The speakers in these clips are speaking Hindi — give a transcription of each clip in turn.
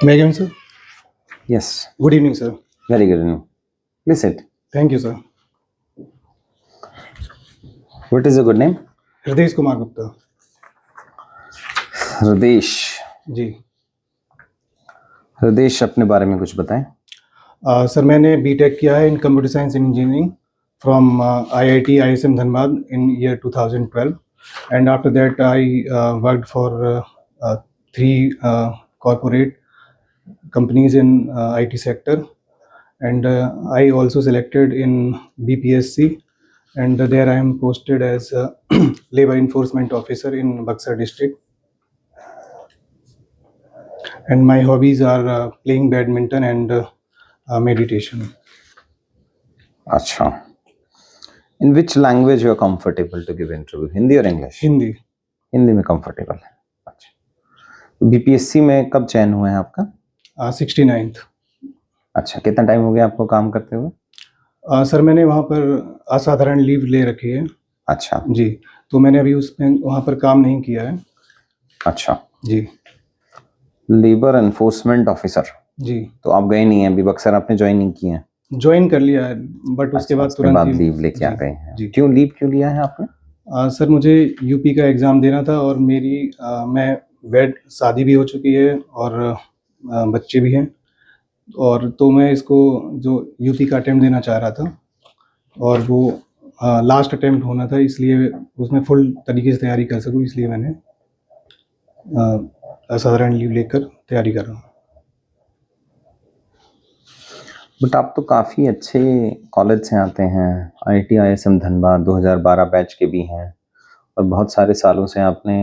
May I come in, sir? Yes, Good evening, sir. very good. Please sit. Thank you, sir. What is your good name? हृदय कुमार गुप्ता हृदेश। जी। हृदेश, अपने बारे में कुछ बताएं। सर मैंने बीटेक किया है इन computer science and engineering from IIT ISM Dhanbad in year 2012 and after that I worked for 3 corporate companies in IT sector, and I also selected in BPSC, and there I am posted as labor enforcement officer in Buxar district, and my hobbies are playing badminton and meditation. अच्छा, in which language you are comfortable to give interview? Hindi और इंग्लिश? हिंदी। हिंदी में कंफर्टेबल है। अच्छा, तो बीपीएससी में कब चयन हुआ है आपका? 69th। अच्छा, कितना टाइम हो गया आपको काम करते हुए? सर मैंने वहाँ पर असाधारण लीव ले रखी है। अच्छा जी, तो मैंने अभी उसमें वहाँ पर काम नहीं किया है। अच्छा जी लेबर एनफोर्समेंट ऑफिसर। जी। तो आप गए नहीं हैं अभी, बक्सर आपने ज्वाइन नहीं किया है? ज्वाइन कर लिया है, बट उसके बाद तुरंत ही लीव लेके आ जी, गए हैं। जी। क्यों लीव क्यों लिया है आपने? सर मुझे यूपी का एग्ज़ाम देना था और मेरी मैं वेड शादी भी हो चुकी है और बच्चे भी हैं, और तो मैं इसको जो यूपी का अटेम्प्ट देना चाह रहा था और वो लास्ट अटेम्प्ट होना था, इसलिए उसमें फुल तरीके से तैयारी कर सकूँ, इसलिए मैंने असाधारण लीव लेकर तैयारी कर रहा हूँ। बट आप तो काफ़ी अच्छे कॉलेज से आते हैं, IIT ISM धनबाद 2012 बैच के भी हैं, और बहुत सारे सालों से आपने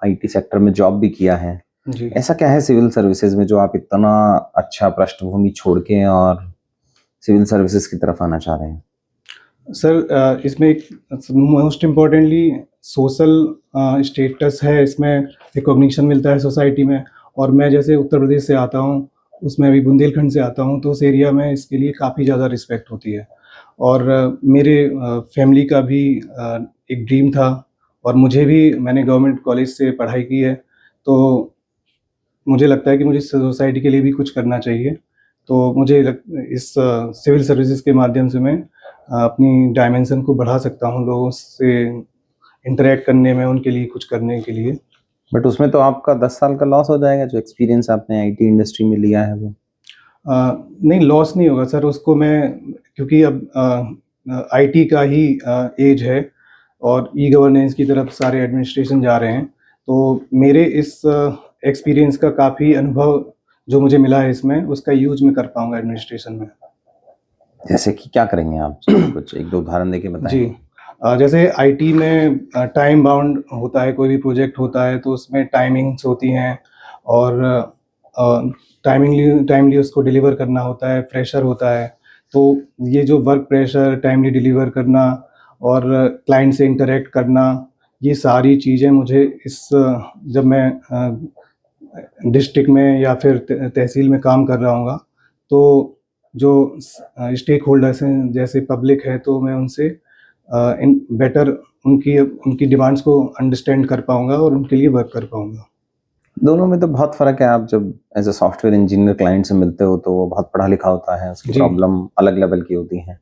IT सेक्टर में जॉब भी किया है जी। ऐसा क्या है सिविल सर्विसेज में जो आप इतना अच्छा पृष्ठभूमि छोड़ के और सिविल सर्विसेज की तरफ आना चाह रहे हैं? सर इसमें एक मोस्ट इम्पॉर्टेंटली सोशल स्टेटस है, इसमें रिकॉग्निशन मिलता है सोसाइटी में, और मैं जैसे उत्तर प्रदेश से आता हूँ, उसमें अभी बुंदेलखंड से आता हूँ, तो उस एरिया में इसके लिए काफ़ी ज़्यादा रिस्पेक्ट होती है। और मेरे फैमिली का भी एक ड्रीम था, और मुझे भी, मैंने गवर्नमेंट कॉलेज से पढ़ाई की है, तो मुझे लगता है कि मुझे सोसाइटी के लिए भी कुछ करना चाहिए। तो मुझे इस सिविल सर्विसेज के माध्यम से मैं अपनी डायमेंशन को बढ़ा सकता हूँ, लोगों से इंटरेक्ट करने में, उनके लिए कुछ करने के लिए। बट उसमें तो आपका 10 साल का लॉस हो जाएगा, जो एक्सपीरियंस आपने आईटी इंडस्ट्री में लिया है वो। नहीं, लॉस नहीं होगा सर, उसको मैं, क्योंकि अब आईटी का ही एज है और ई गवर्नेंस की तरफ सारे एडमिनिस्ट्रेशन जा रहे हैं, तो मेरे इस एक्सपीरियंस का काफ़ी अनुभव जो मुझे मिला है इसमें, उसका यूज मैं कर पाऊंगा एडमिनिस्ट्रेशन में। जैसे कि क्या करेंगे आप? कुछ एक दो उदाहरण देके बताएं। जी, जैसे आईटी में टाइम बाउंड होता है, कोई भी प्रोजेक्ट होता है तो उसमें टाइमिंग्स होती हैं, और टाइमली उसको डिलीवर करना होता है, प्रेशर होता है। तो ये जो वर्क प्रेशर, टाइमली डिलीवर करना और क्लाइंट से इंटरेक्ट करना, ये सारी चीज़ें मुझे जब मैं डिस्ट्रिक्ट में या फिर तहसील में काम कर रहा हूँगा, तो जो स्टेक होल्डर्स हैं, जैसे पब्लिक है, तो मैं उनसे इन बेटर उनकी डिमांड्स को अंडरस्टैंड कर पाऊंगा और उनके लिए वर्क कर पाऊंगा। दोनों में तो बहुत फर्क है। आप जब as a software engineer client से मिलते हो तो वो बहुत पढ़ा लिखा होता है, उसकी प्रॉब्लम अलग लेवल की होती है।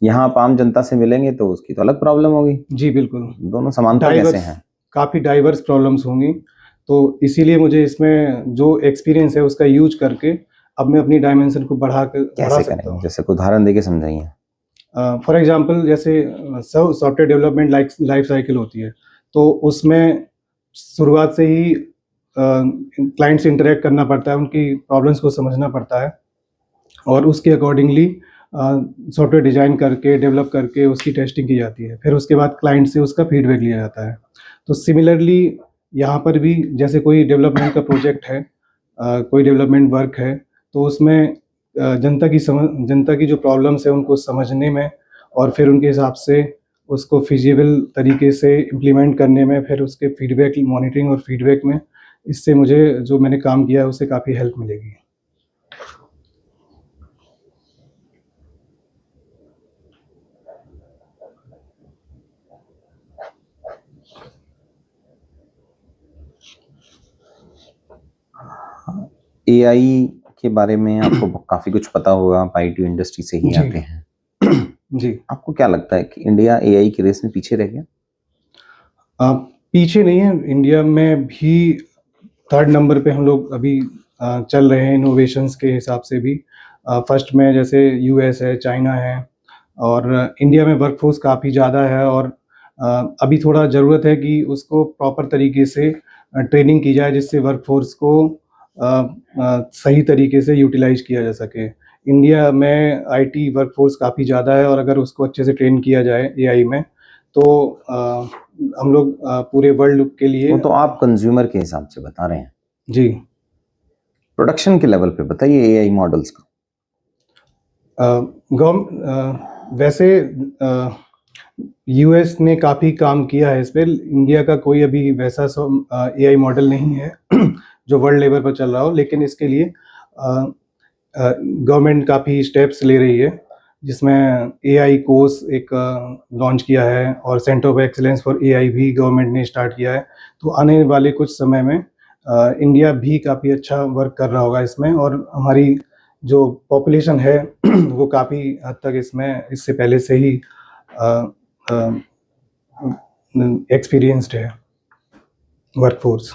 यहाँ आप आम जनता से मिलेंगे तो उसकी तो अलग प्रॉब्लम होगी। जी बिल्कुल, दोनों समानता कैसे हैं? काफ़ी डाइवर्स प्रॉब्लम्स होंगी, तो इसीलिए मुझे इसमें जो एक्सपीरियंस है उसका यूज करके अब मैं अपनी डायमेंशन को बढ़ा सकता हूँ। जैसे कोई उदाहरण देके समझाइए। फॉर एग्जांपल, जैसे सॉफ्टवेयर डेवलपमेंट लाइफ साइकिल होती है, तो उसमें शुरुआत से ही क्लाइंट से इंटरेक्ट करना पड़ता है, उनकी प्रॉब्लम्स को समझना पड़ता है, और उसके अकॉर्डिंगली सॉफ्टवेयर डिजाइन करके, डेवलप करके उसकी टेस्टिंग की जाती है, फिर उसके बाद क्लाइंट से उसका फीडबैक लिया जाता है। तो सिमिलरली यहाँ पर भी जैसे कोई डेवलपमेंट का प्रोजेक्ट है, कोई डेवलपमेंट वर्क है, तो उसमें जनता की जो प्रॉब्लम्स है उनको समझने में, और फिर उनके हिसाब से उसको फिजिबल तरीके से इम्प्लीमेंट करने में, फिर उसके फीडबैक मॉनिटरिंग और फीडबैक में, इससे मुझे जो मैंने काम किया है उससे काफ़ी हेल्प मिलेगी। एआई के बारे में आपको काफी कुछ पता होगा, आप आईटी इंडस्ट्री से ही जी। आते हैं। जी। आपको क्या लगता है कि इंडिया एआई की रेस में पीछे रह गया? पीछे नहीं है, इंडिया में भी थर्ड नंबर पे हम लोग अभी चल रहे हैं इनोवेशंस के हिसाब से भी। फर्स्ट में जैसे यूएस है, चाइना है, और इंडिया में वर्कफोर्स काफ़ी ज़्यादा है, और अभी थोड़ा ज़रूरत है कि उसको प्रॉपर तरीके से ट्रेनिंग की जाए, जिससे वर्कफोर्स को सही तरीके से यूटिलाइज़ किया जा सके। इंडिया में आईटी वर्कफोर्स काफ़ी ज़्यादा है, और अगर उसको अच्छे से ट्रेन किया जाए एआई में, तो हम लोग पूरे वर्ल्ड के लिए। वो तो आप कंज्यूमर के हिसाब से बता रहे हैं, जी। प्रोडक्शन के लेवल पे बताइए एआई मॉडल्स का। वैसे यूएस ने काफ़ी काम किया है इस पे। इंडिया का कोई अभी वैसा एआई मॉडल नहीं है जो वर्ल्ड लेवल पर चल रहा हो, लेकिन इसके लिए गवर्नमेंट काफ़ी स्टेप्स ले रही है, जिसमें एआई कोर्स एक लॉन्च किया है, और centre of excellence for AI भी गवर्नमेंट ने स्टार्ट किया है। तो आने वाले कुछ समय में इंडिया भी काफ़ी अच्छा वर्क कर रहा होगा इसमें, और हमारी जो पॉपुलेशन है वो काफ़ी हद तक इसमें इससे पहले से ही एक्सपीरियंस्ड है वर्कफोर्स।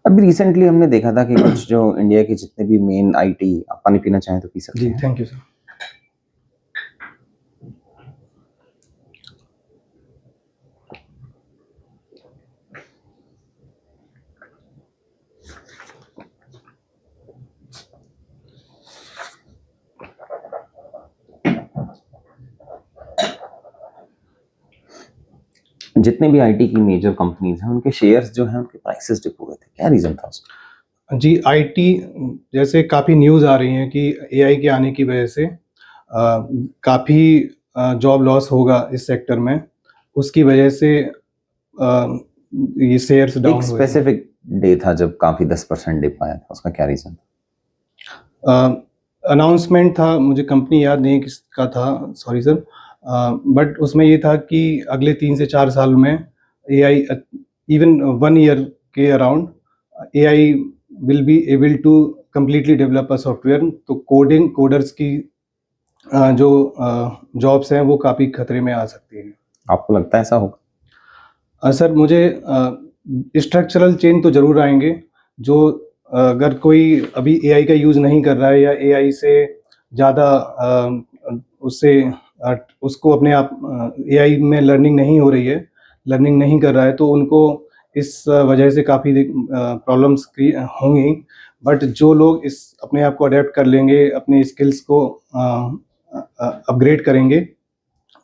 अभी रिसेंटली हमने देखा था कि कुछ जो इंडिया के जितने भी मेन आईटी, आप पानी पीना चाहें तो पी सकते जी, हैं। Thank you sir. जितने भी आईटी की मेजर कंपनीज हैं उनके शेयर्स जो हैं उनके प्राइसेस डिप हुए थे, क्या रीजन था उसका? जी, आईटी जैसे काफ़ी न्यूज़ आ रही हैं कि एआई के आने की वजह से काफ़ी जॉब लॉस होगा इस सेक्टर में, उसकी वजह से ये शेयर्स एक डाउन हुए थे। स्पेसिफिक डे था जब काफी 10% डिप आया था, उसका क्या रीजन? अनाउंसमेंट था, मुझे कंपनी याद नहीं किसका था, सॉरी सर, बट उसमें ये था कि अगले 3 से 4 साल में एआई, इवन 1 ईयर के around, AI will be able to completely develop a software. तो कोडर्स की जो जॉब्स हैं वो काफ़ी खतरे में आ सकती हैं। आपको लगता है ऐसा होगा? सर, मुझे स्ट्रक्चरल चेंज तो ज़रूर आएंगे। जो अगर कोई अभी एआई का यूज़ नहीं कर रहा है, या एआई से ज़्यादा उससे उसको अपने आप एआई में लर्निंग नहीं हो रही है, लर्निंग नहीं कर रहा है, तो उनको इस वजह से काफ़ी प्रॉब्लम्स होंगी। बट जो लोग इस अपने आप को अडेप्ट कर लेंगे, अपने स्किल्स को अपग्रेड करेंगे,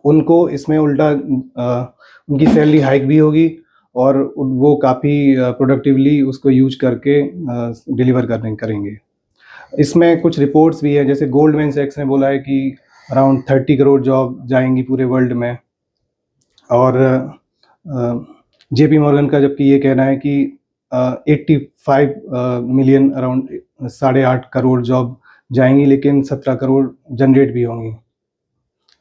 उनको इसमें उल्टा उनकी सैलरी हाइक भी होगी, और वो काफ़ी प्रोडक्टिवली उसको यूज करके डिलीवर करेंगे। इसमें कुछ रिपोर्ट्स भी है, जैसे गोल्डमैन सैक्स ने बोला है कि अराउंड 30 करोड़ जॉब जाएंगी पूरे वर्ल्ड में, और जेपी मॉर्गन का जबकि ये कहना है कि 85 मिलियन, अराउंड 8.5 करोड़ जॉब जाएंगी, लेकिन 17 करोड़ जनरेट भी होंगी।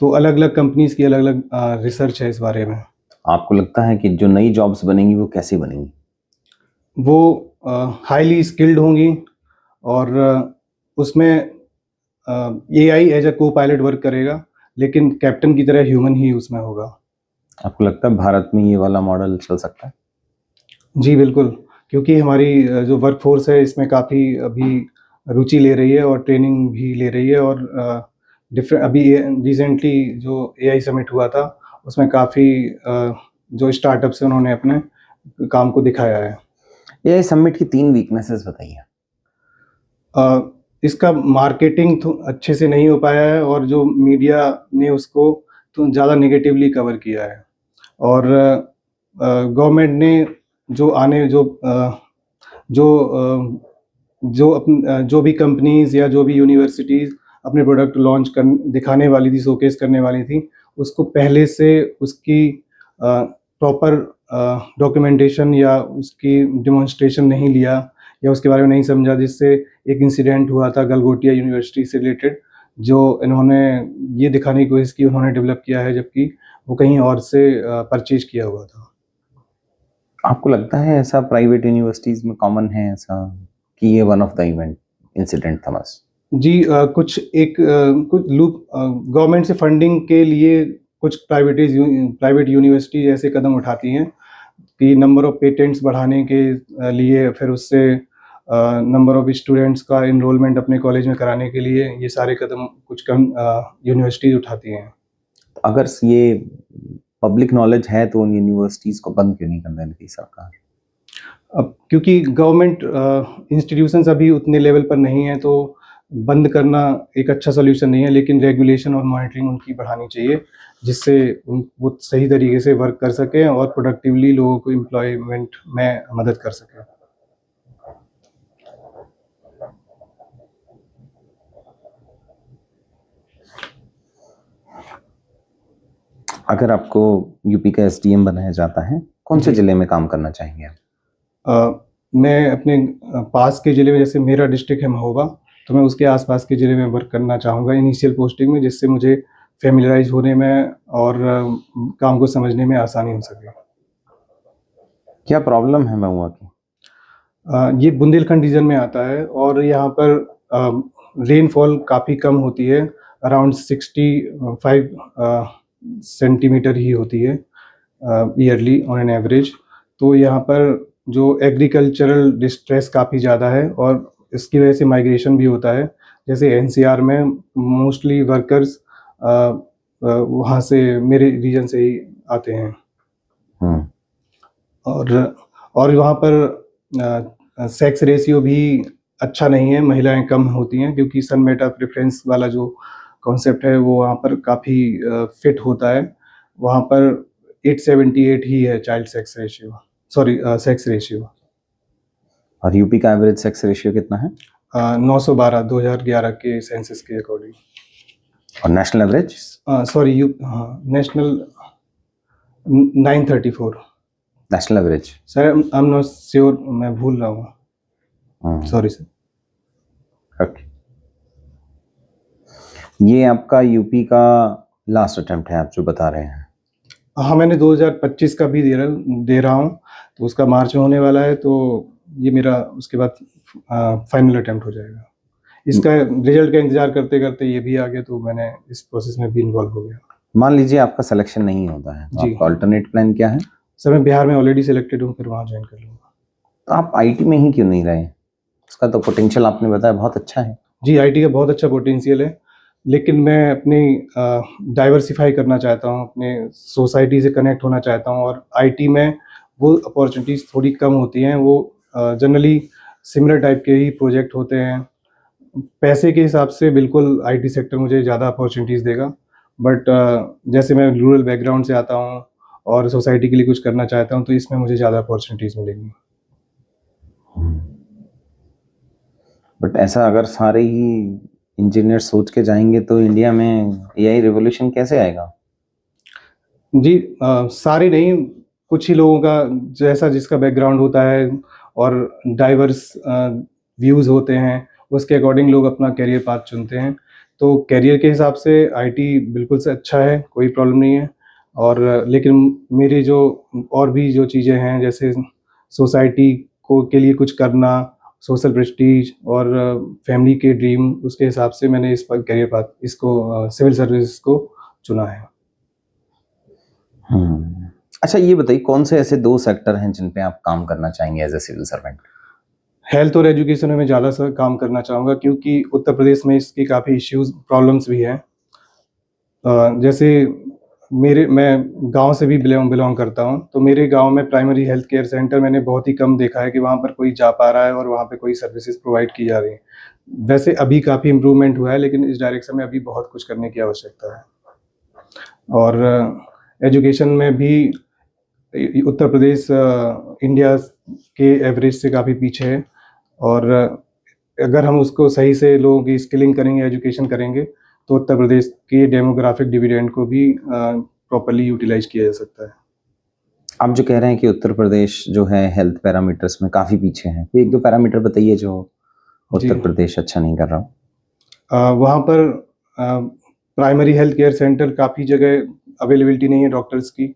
तो अलग अलग कंपनीज की अलग अलग रिसर्च है इस बारे में। आपको लगता है कि जो नई जॉब्स बनेंगी वो कैसी बनेंगी? वो हाईली स्किल्ड होंगी, और उसमें एआई एज अ को पायलट वर्क करेगा, लेकिन कैप्टन की तरह ह्यूमन ही उसमें होगा। आपको लगता है भारत में ये वाला मॉडल चल सकता है? जी बिल्कुल, क्योंकि हमारी जो वर्कफोर्स है इसमें काफ़ी अभी रुचि ले रही है, और ट्रेनिंग भी ले रही है, और डिफरेंट अभी रिसेंटली जो एआई समिट हुआ था, उसमें काफ़ी जो स्टार्टअप्स हैं उन्होंने अपने काम को दिखाया है। एआई समिट की 3 वीकनेसेस बताइए। इसका मार्केटिंग तो अच्छे से नहीं हो पाया है, और जो मीडिया ने उसको तो ज़्यादा नेगेटिवली कवर किया है, और गवर्नमेंट ने जो आने जो जो जो भी कंपनीज या जो भी यूनिवर्सिटीज़ अपने प्रोडक्ट लॉन्च कर दिखाने वाली थी, शोकेस करने वाली थी, उसको पहले से उसकी प्रॉपर डॉक्यूमेंटेशन या उसकी डेमोन्स्ट्रेशन नहीं लिया, या उसके बारे में नहीं समझा, जिससे एक इंसिडेंट हुआ था गलगोटिया यूनिवर्सिटी से रिलेटेड, जो इन्होंने ये दिखाने की कोशिश की उन्होंने डेवलप किया है, जबकि वो कहीं और से परचेज किया हुआ था। आपको लगता है ऐसा प्राइवेट यूनिवर्सिटीज में कॉमन है ऐसा? कि ये one of the event incident था बस? जी, कुछ लूप गवर्नमेंट से फंडिंग के लिए कुछ प्राइवेट यूनिवर्सिटीज ऐसे कदम उठाती हैं कि नंबर ऑफ पेटेंट्स बढ़ाने के लिए, फिर उससे नंबर ऑफ स्टूडेंट्स का इनरोलमेंट अपने कॉलेज में कराने के लिए ये सारे कदम कुछ कम यूनिवर्सिटीज उठाती हैं। अगर ये पब्लिक नॉलेज है तो उन यूनिवर्सिटीज को बंद क्यों नहीं करने देती सरकार? अब क्योंकि गवर्नमेंट इंस्टीट्यूशंस अभी उतने लेवल पर नहीं है, तो बंद करना एक अच्छा सॉल्यूशन नहीं है, लेकिन रेगुलेशन और मॉनिटरिंग उनकी बढ़ानी चाहिए, जिससे वो सही तरीके से वर्क कर सकें और प्रोडक्टिवली लोगों को एम्प्लॉयमेंट में मदद कर सकें। अगर आपको यूपी का एसडीएम बनाया जाता है, कौन से जी। जिले में काम करना चाहेंगे आप? मैं अपने पास के ज़िले में, जैसे मेरा डिस्ट्रिक्ट है महोबा, तो मैं उसके आसपास के ज़िले में वर्क करना चाहूँगा इनिशियल पोस्टिंग में, जिससे मुझे फ़ैमिलियराइज़ होने में और काम को समझने में आसानी हो सके। क्या प्रॉब्लम है महुआ की? ये बुंदेलखंड रीजन में आता है और यहाँ पर रेनफॉल काफ़ी कम होती है, अराउंड 65 सेंटीमीटर ही होती है ईयरली ऑन एन एवरेज। तो यहाँ पर जो एग्रीकल्चरल डिस्ट्रेस काफ़ी ज़्यादा है और इसकी वजह से माइग्रेशन भी होता है। जैसे एनसीआर में मोस्टली वर्कर्स वहाँ से, मेरे रीजन से ही आते हैं। और वहाँ पर सेक्स रेशियो भी अच्छा नहीं है, महिलाएं कम होती हैं, क्योंकि सन मेटा प्रेफरेंस वाला जो कॉन्सेप्ट है वो वहाँ पर काफ़ी फिट होता है। वहाँ पर 878 ही है child sex ratio, sex ratio. और यूपी का एवरेज सेक्स रेशियो कितना है? 912 2011 के सेंसस के अकॉर्डिंग। और national average? National 934। National average? Sir I am not sure, मैं भूल रहा हूँ, सॉरी सर। ओके, ये आपका यूपी का लास्ट अटेम्प्ट है आप जो बता रहे हैं? हाँ, मैंने 2025 का भी दे रहा हूँ, तो उसका मार्च में होने वाला है, तो ये मेरा उसके बाद फाइनल अटेम्प्ट हो जाएगा। इसका रिजल्ट का इंतजार करते करते ये भी आ गया, तो मैंने इस प्रोसेस में भी इन्वॉल्व हो गया। मान लीजिए आपका सिलेक्शन नहीं होता है, तो जी। आपका अल्टरनेट प्लान क्या है? सर मैं बिहार में ऑलरेडी सिलेक्टेड हूँ, फिर वहाँ ज्वाइन कर लूँगा। तो आप आईटी में ही क्यों नहीं रहे? उसका तो पोटेंशियल आपने बताया बहुत अच्छा है। जी, आईटी का बहुत अच्छा पोटेंशियल है, लेकिन मैं अपनी डाइवर्सिफाई करना चाहता हूँ, अपने सोसाइटी से कनेक्ट होना चाहता हूँ, और आईटी में वो अपॉर्चुनिटीज़ थोड़ी कम होती हैं। वो जनरली सिमिलर टाइप के ही प्रोजेक्ट होते हैं। पैसे के हिसाब से बिल्कुल आईटी सेक्टर मुझे ज़्यादा अपॉर्चुनिटीज़ देगा, बट जैसे मैं रूरल बैकग्राउंड से आता हूँ और सोसाइटी के लिए कुछ करना चाहता हूँ, तो इसमें मुझे ज़्यादा अपॉर्चुनिटीज़ मिलेंगी। बट ऐसा अगर सारे ही इंजीनियर सोच के जाएंगे तो इंडिया में एआई रिवॉल्यूशन कैसे आएगा? जी, सारे नहीं, कुछ ही लोगों का जैसा जिसका बैकग्राउंड होता है और डाइवर्स व्यूज़ होते हैं, उसके अकॉर्डिंग लोग अपना करियर पाथ चुनते हैं। तो करियर के हिसाब से आईटी बिल्कुल से अच्छा है, कोई प्रॉब्लम नहीं है। और लेकिन मेरी जो और भी जो चीज़ें हैं, जैसे सोसाइटी को के लिए कुछ करना, सोशल प्रेस्टीज और फैमिली के ड्रीम, उसके हिसाब से मैंने इस पर करियर पाथ, इसको सिविल सर्विस को चुना है। अच्छा, ये बताइए कौन से ऐसे 2 सेक्टर हैं जिन पे आप काम करना चाहेंगे as a civil servant? Health और एजुकेशन में मैं ज़्यादा सा काम करना चाहूँगा, क्योंकि उत्तर प्रदेश में इसकी काफ़ी इश्यूज़, प्रॉब्लम्स भी हैं। जैसे मैं गाँव से भी बिलॉन्ग करता हूँ, तो मेरे गाँव में प्राइमरी हेल्थ केयर सेंटर मैंने बहुत ही कम देखा है कि वहाँ पर कोई जा पा रहा है और वहाँ पे कोई सर्विसेज प्रोवाइड की जा रही हैं। वैसे अभी काफ़ी इम्प्रूवमेंट हुआ है, लेकिन इस डायरेक्शन में अभी बहुत कुछ करने की आवश्यकता है। और एजुकेशन में भी उत्तर प्रदेश इंडिया के एवरेज से काफ़ी पीछे है, और अगर हम उसको सही से लोगों की स्किलिंग करेंगे, एजुकेशन करेंगे, तो उत्तर प्रदेश के डेमोग्राफिक डिविडेंड को भी प्रॉपर्ली यूटिलाइज किया जा सकता है। आप जो कह रहे हैं कि उत्तर प्रदेश जो है हेल्थ पैरामीटर्स में काफ़ी पीछे है, कोई 1-2 पैरामीटर बताइए जो उत्तर प्रदेश अच्छा नहीं कर रहा? वहाँ पर प्राइमरी हेल्थ केयर सेंटर काफ़ी जगह अवेलेबिलिटी नहीं है डॉक्टर्स की।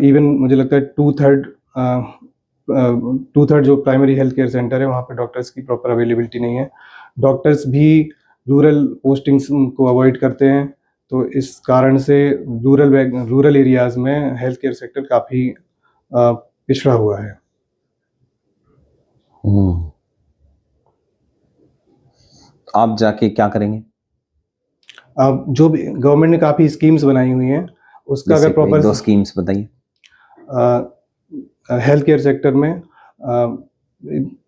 इवन मुझे लगता है 2/3 2/3 जो प्राइमरी हेल्थ केयर सेंटर है वहाँ पे डॉक्टर्स की प्रॉपर अवेलेबिलिटी नहीं है। डॉक्टर्स भी रूरल पोस्टिंग्स को अवॉइड करते हैं, तो इस कारण से रूरल एरियाज़ में हेल्थ केयर सेक्टर काफ़ी पिछड़ा हुआ है। आप जाके क्या करेंगे? अब जो भी गवर्नमेंट ने काफ़ी स्कीम्स बनाई हुई हैं, उसका जैसे अगर कोई प्रॉपर 2 स्कीम्स बताइए। हेल्थ केयर सेक्टर में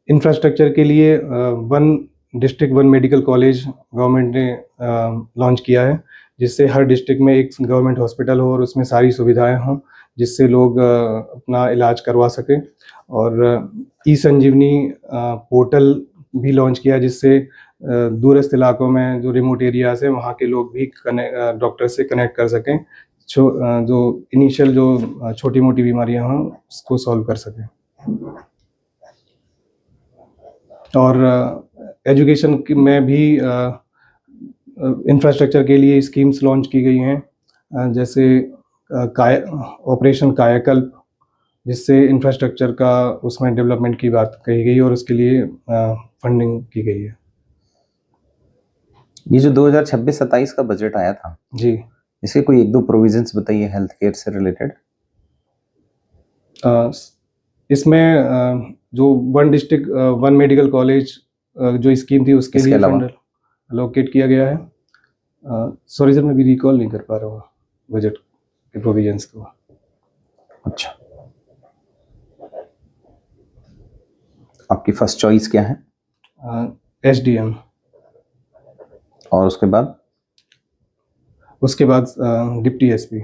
इंफ्रास्ट्रक्चर के लिए one district one medical college government ने लॉन्च किया है, जिससे हर डिस्ट्रिक्ट में एक गवर्नमेंट हॉस्पिटल हो और उसमें सारी सुविधाएं हों, जिससे लोग अपना इलाज करवा सकें। और ई संजीवनी पोर्टल भी लॉन्च किया, जिससे दूरस्थ इलाकों में जो रिमोट एरियाज है वहाँ के लोग भी डॉक्टर से कनेक्ट कर सकें, जो इनिशियल जो छोटी मोटी बीमारियां हों उसको सॉल्व कर सकें। और एजुकेशन में भी इंफ्रास्ट्रक्चर के लिए स्कीम्स लॉन्च की गई हैं, जैसे ऑपरेशन कायाकल्प, जिससे इंफ्रास्ट्रक्चर का उसमें डेवलपमेंट की बात कही गई और उसके लिए फंडिंग की गई है। ये जो 2026-27 का बजट आया था जी, इसके कोई 1-2 प्रोविजंस बताइए हेल्थ केयर से रिलेटेड। इसमें जो one district one medical college जो स्कीम थी उसके इसके लिए अलावा? फंड अलोकेट किया गया है। सॉरी सर, मैं भी रिकॉल नहीं कर पा रहा हूँ बजट के प्रोविजंस को। अच्छा, आपकी फर्स्ट चॉइस क्या है? SDM। और उसके बाद? उसके बाद डिप्टी SP।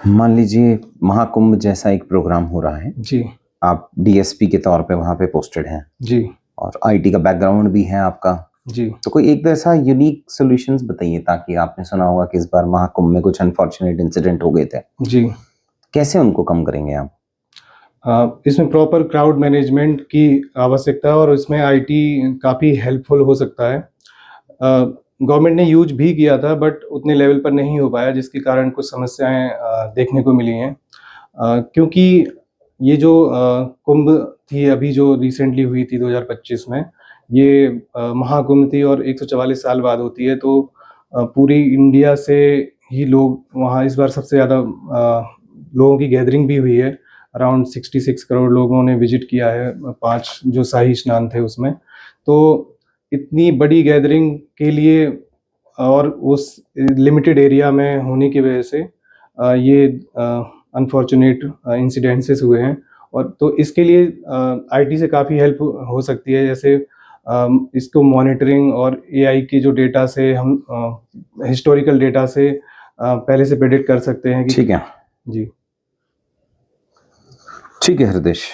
मान लीजिए महाकुंभ जैसा एक प्रोग्राम हो रहा है, जी आप DSP के तौर पे वहाँ पे पोस्टेड हैं जी और IT का बैकग्राउंड भी है आपका, जी। तो कोई एक ऐसा यूनिक सॉल्यूशंस बताइए, ताकि आपने सुना होगा कि इस बार महाकुंभ में कुछ अनफॉर्चुनेट इंसिडेंट हो गए थे, जी, कैसे उनको कम करेंगे आप? इसमें प्रॉपर क्राउड मैनेजमेंट की आवश्यकता है और इसमें IT काफ़ी हेल्पफुल हो सकता है। गवर्नमेंट ने यूज भी किया था बट उतने लेवल पर नहीं हो पाया, जिसके कारण कुछ समस्याएं देखने को मिली हैं। क्योंकि ये जो कुंभ थी अभी जो रिसेंटली हुई थी 2025 में, ये महाकुंभ थी और 144 साल बाद होती है, तो पूरी इंडिया से ही लोग वहाँ इस बार सबसे ज़्यादा लोगों की गैदरिंग भी हुई है। अराउंड 66 करोड़ लोगों ने विजिट किया है 5 जो शाही स्नान थे उसमें। तो इतनी बड़ी गैदरिंग के लिए और उस लिमिटेड एरिया में होने की वजह से ये अनफॉर्चुनेट इंसिडेंसेस हुए हैं। और तो इसके लिए IT से काफ़ी हेल्प हो सकती है, जैसे इसको मॉनिटरिंग और AI की जो डेटा से हम हिस्टोरिकल डेटा से पहले से प्रेडिक्ट कर सकते हैं कि ठीक है, जी। ठीक है हृदेश।